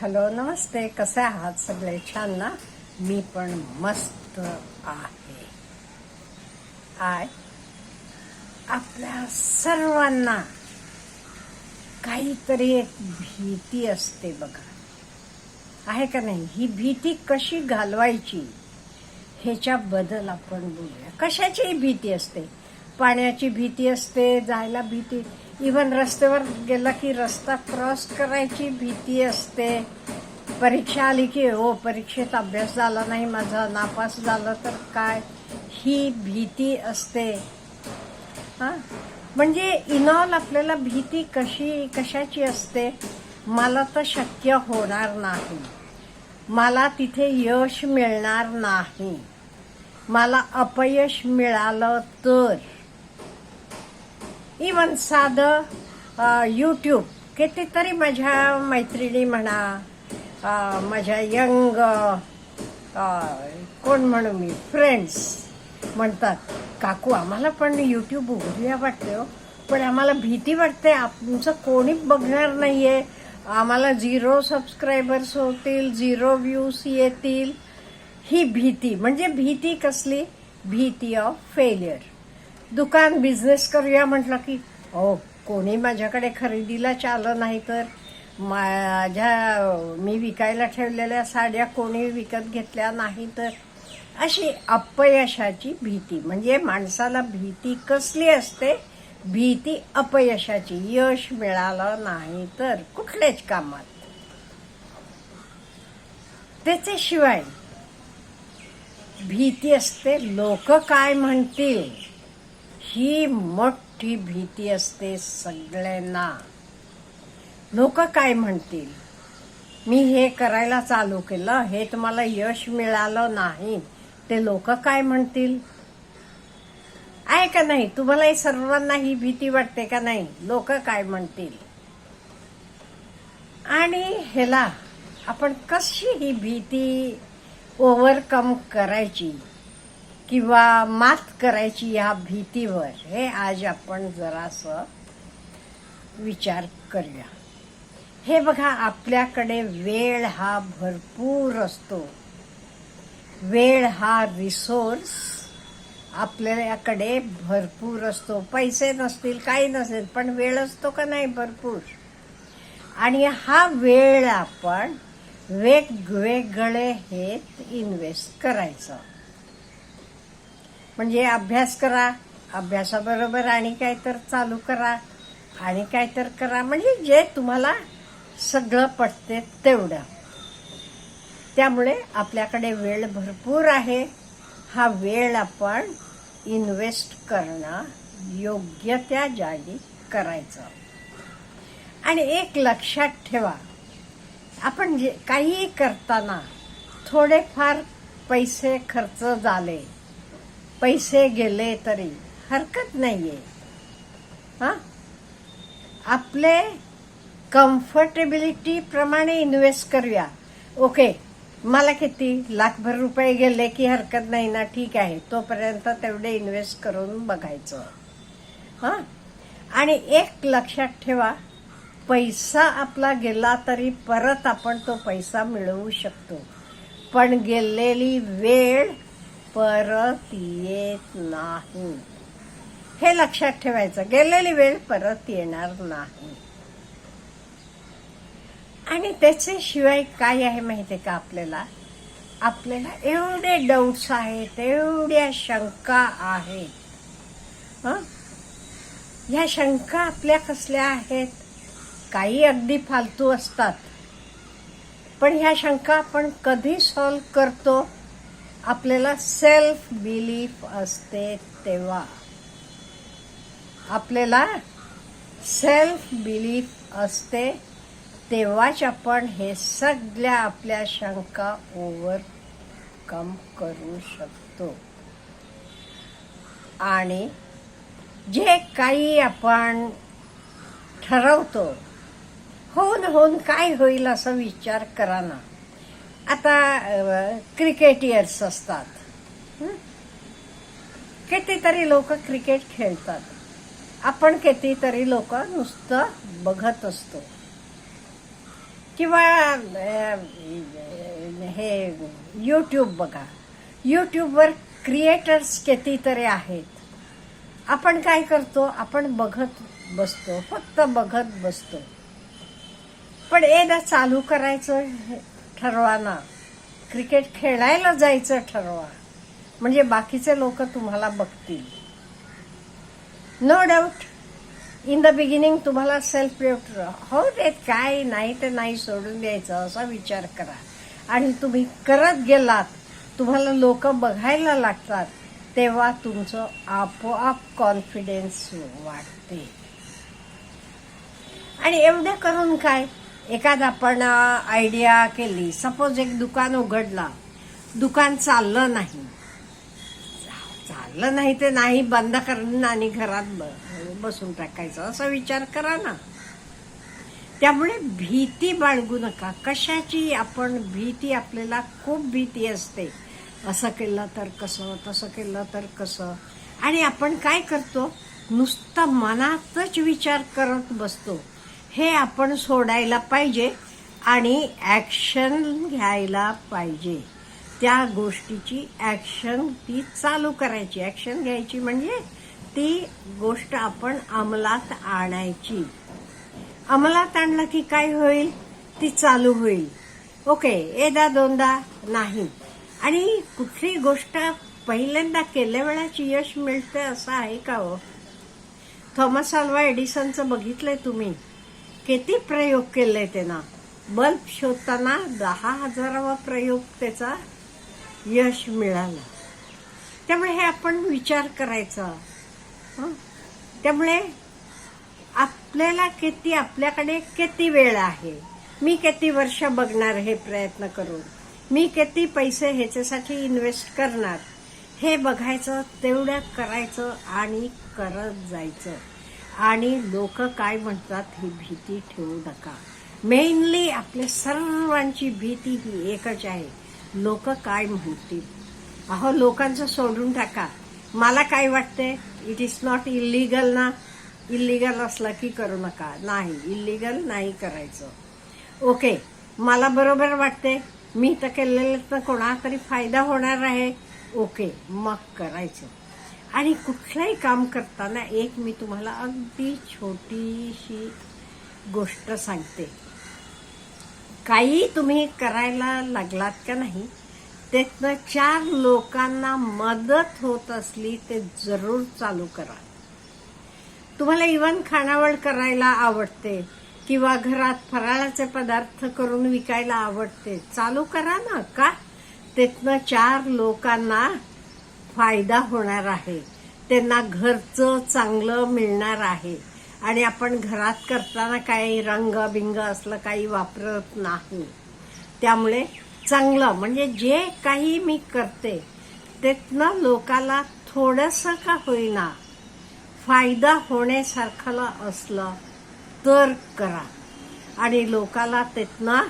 Hello, नमस्ते. कसे आहात सगळे? छान ना? मी पण मस्त आहे. आज आपल्या सर्वांना काहीतरी एक भीती असते बघा, आहे का नाही? ही भीती कशी घालवायची ह्याच्याबद्दल आपण बोलूया. कशाची भीती असते? पाण्याची भीती असते, जायला भीती, इवन रस्त्यावर गेला की रस्ता क्रॉस करायची भीती असते. परीक्षा आली की परीक्षेत अभ्यास झाला नाही माझा, नापास झालं तर काय, ही भीती असते. म्हणजे इनऑल आपल्याला भीती कशाची असते? मला तर शक्य होणार नाही, मला तिथे यश मिळणार नाही, मला अपयश मिळालं तर. इवन साधं यूट्यूब, कितीतरी माझ्या मैत्रिणी म्हणा, माझ्या यंग कोण म्हणू मी, फ्रेंड्स म्हणतात, काकू आम्हाला पण यूट्यूब उघडूया वाटते हो, पण आम्हाला भीती वाटते, आमचं कोणी बघणार नाहीये, आम्हाला 0 सबस्क्रायबर्स होतील, 0 व्ह्यूज येतील. ही भीती. म्हणजे भीती कसली? भीती ऑफ फेलियर. दुकान बिझनेस करूया म्हटलं की कोणी माझ्याकडे खरेदीला आलं नाही तर, मी विकायला ठेवलेल्या साड्या कोणी विकत घेतल्या नाही तर, अशी अपयशाची भीती. म्हणजे माणसाला भीती कसली असते? भीती अपयशाची. यश मिळालं नाही तर कुठल्याच कामात. त्याच्याशिवाय भीती असते लोक काय म्हणतील, ही मोठी भीती असते सगळ्यांना. लोक काय म्हणतील, मी हे करायला चालू केलं, हे तुम्हाला यश मिळालं नाही, ते लोक काय म्हणतील, आहे का नाही? तुम्हाला सर्वांना ही भीती वाटते का नाही? लोक काय म्हणतील. आणि ह्याला आपण कशी ही भीती ओव्हरकम करायची किंवा मात करायची या भीतीवर, हे आज आपण जरासं विचार करूया. हे बघा, आपल्याकडे वेळ हा भरपूर असतो. वेळ हा रिसोर्स आपल्याकडे भरपूर असतो. पैसे नसतील, काही नसेल, पण वेळ असतो का नाही? भरपूर. आणि हा वेळ आपण वेगवेगळे हेत इन्व्हेस्ट करायचं. म्हणजे अभ्यास करा, अभ्यासाबरोबर आणि काय तर चालू करा, आणि काय तर करा, म्हणजे जे तुम्हाला सगळं पटते तेवढं. त्यामुळे आपल्याकडे वेळ भरपूर आहे. हा वेळ आपण इन्व्हेस्ट करणं योग्य त्या जागी करायचं. आणि एक लक्षात ठेवा, आपण जे काही करताना थोडेफार पैसे खर्च झाले, पैसे गेले तरी हरकत नाहीये. आपले कम्फर्टेबिलिटी प्रमाणे इन्व्हेस्ट करूया. ओके, मला किती लाखभर रुपये गेले की हरकत नाही ना, ठीक आहे, तोपर्यंत तेवढे इन्व्हेस्ट करून बघायचं. आणि एक लक्षात ठेवा, पैसा आपला गेला तरी परत आपण तो पैसा मिळवू शकतो, पण गेलेली वेळ परत येत नाही. हे लक्षात ठेवायचं, गेलेली वेळ परत येणार नाही. आणि त्याच्याशिवाय काय आहे माहितीये का? आपल्याला एवढे डाऊट्स आहेत, एवढ्या शंका आहेत. ह्या शंका आपल्या कसल्या आहेत? काही अगदी फालतू असतात, पण ह्या शंका आपण कधी सॉल्व्ह करतो? आपल्याला सेल्फ बिलीफ असते तेव्हा. आपल्याला सेल्फ बिलीफ असते तेव्हाच आपण हे सगळ्या आपल्या शंका ओव्हरकम करू शकतो. आणि जे काही आपण ठरवतो, होऊन काय होईल असं विचार करा ना. आता क्रिकेटियर्स असतात, कितीतरी लोक क्रिकेट खेळतात, आपण कितीतरी लोक नुसतं बघत असतो. किंवा हे यूट्यूब बघा. यूट्यूबवर क्रिएटर्स कितीतरी आहेत. आपण काय करतो, आपण बघत बसतो, फक्त बघत बसतो. पण एकदा चालू करायचं ठरवा ना, क्रिकेट खेळायला जायचं ठरवा, म्हणजे बाकीचे लोक तुम्हाला बघतील. No doubt in the beginning तुम्हाला सेल्फ हो देत, काय नाही ते नाही, सोडून द्यायचं असा विचार करा. आणि तुम्ही करत गेलात, तुम्हाला लोक बघायला लागतात, तेव्हा तुमचं आपोआप कॉन्फिडन्स वाढते. आणि एवढं करून काय, एखादा आपण आयडिया केली, सपोज एक दुकान उघडला, दुकान चाललं नाही ते नाही, बंद करून आणि घरात बसून टाकायचं असा विचार करा ना. त्यामुळे भीती बाळगू नका. कशाची आपण भीती, आपल्याला खूप भीती असते, असं केलं तर कसं, तसं केलं तर कसं. आणि आपण काय करतो, नुसता मनातच विचार करत बसतो. हे आपण सोडायला पाहिजे आणि ॲक्शन घ्यायला पाहिजे. त्या गोष्टीची ॲक्शन ती चालू करायची. ॲक्शन घ्यायची म्हणजे ती गोष्ट आपण अंमलात आणायची. अंमलात आणलं की काय होईल, ती चालू होईल. ओके, एकदा दोनदा नाही. आणि कुठली गोष्ट पहिल्यांदा केल्या वेळाची यश मिळते असं आहे का हो? थॉमस अल्वा एडिसनचं बघितलंय तुम्ही, किती प्रयोग केले त्यानं. बल्ब शोधताना 10,000वा प्रयोग त्याचा यश मिळालं. त्यामुळे हे आपण विचार करायचा. त्यामुळे आपल्याला आपल्याकडे किती वेळ आहे, मी किती वर्ष बघणार हे प्रयत्न करून, मी किती पैसे ह्याच्यासाठी इन्व्हेस्ट करणार, हे बघायचं, तेवढं करायचं आणि करत जायचं. आणि लोक काय म्हणतात ही भीती ठेवू नका. मेनली आपल्या सर्वांची भीती ही एकच आहे, लोक काय म्हणतील. अहो, लोकांचं सोडून टाका. मला काय वाटते, इट इज नॉट इलिगल ना. इलिगल असलं की करू नका. नाही, इलिगल नाही करायचं. ओके, मला बरोबर वाटते, मी तर केलेलं तर कोणातरी फायदा होणार आहे, ओके, मग करायचं. आणि कुठलंही काम करताना एक मी तुम्हाला अगदी छोटीशी गोष्ट सांगते. काही तुम्ही करायला लागलात का नाही, त्यातनं 4 लोकांना मदत होत असली ते जरूर चालू करा. तुम्हाला इव्हन खानावळ करायला आवडते किंवा घरात फराळाचे पदार्थ करून विकायला आवडते, चालू करा ना. का, त्यातनं 4 लोकांना फायदा होणार आहे, त्यांना घरचं चांगलं मिळणार आहे. आणि आपण घरात करताना काही रंग असलं काही वापरत नाही. त्यामुळे चांगलं म्हणजे जे काही मी करते त्यातनं लोकाला थोडंसं का होईना फायदा होण्यासारखं असलं तर करा. आणि लोकाला त्यातनं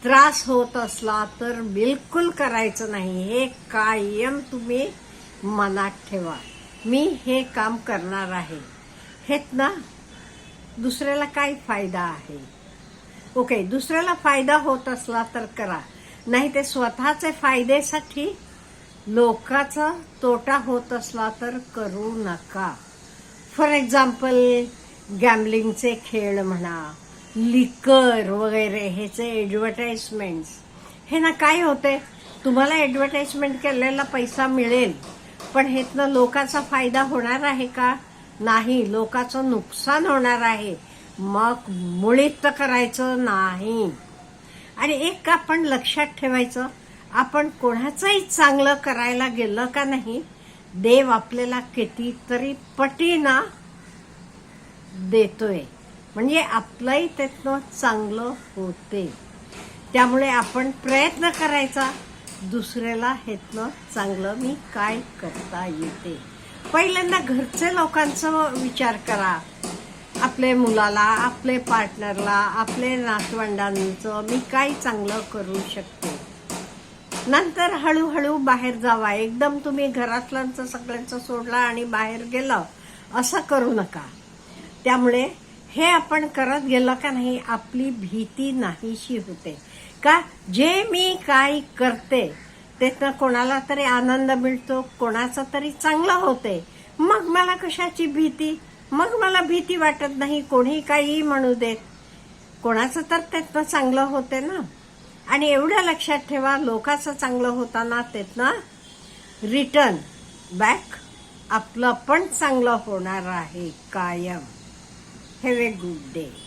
त्रास होत असला तर बिलकुल करायचं नाही. हे कायम तुम्ही मनात ठेवा, मी हे काम करणार आहे, हेत ना दुसऱ्याला काय फायदा आहे. ओके, दुसऱ्याला फायदा होत असला तर करा, नाही ते स्वतःचे फायद्यासाठी लोकांचा तोटा होत असला तर करू नका. फॉर एक्झाम्पल गॅम्बलिंगचे खेळ म्हणा, लिकर वगैरे ह्याचे ॲडव्हर्टाइजमेंट्स, हे ना काय होते, तुम्हाला ॲडव्हर्टाइजमेंट केलेला पैसा मिळेल, पण ह्यातनं लोकांचा फायदा होणार आहे का, नाही, लोकांचं नुकसान होणार आहे. मग मुळीच करायचं नाही. आणि एक आपण लक्षात ठेवायचं, आपण कोणाचंही चांगलं करायला गेलं का नाही, देव आपल्याला कितीतरी पटीनं देतोय, म्हणजे आपलंही त्यातनं चांगलं होते. त्यामुळे आपण प्रयत्न करायचा, दुसऱ्याला ह्यातनं चांगलं मी काय करता येते. पहिल्यांदा घरचे लोकांचा विचार करा, आपल्या मुलाला, आपले पार्टनरला, आपले नातवंडांचं मी काय चांगलं करू शकते. नंतर हळूहळू बाहेर जावा. एकदम तुम्ही घरातल्यांचं सगळ्यांचं सोडला आणि बाहेर गेलं असं करू नका. त्यामुळे हे आपण करत गेलो का नाही, आपली भीती नाहीशी होते. का जे मी काय करते त्यातनं कोणाला तरी आनंद मिळतो, कोणाचं तरी चांगलं होते, मग मला कशाची भीती? मग मला भीती वाटत नाही. कोणी काही म्हणू देत, कोणाचं तर त्यातनं चांगलं होते ना. आणि एवढं लक्षात ठेवा, लोकांचं चांगलं होताना त्यातनं रिटर्न बॅक आपलं पण चांगलं होणार आहे कायम. Have a good day.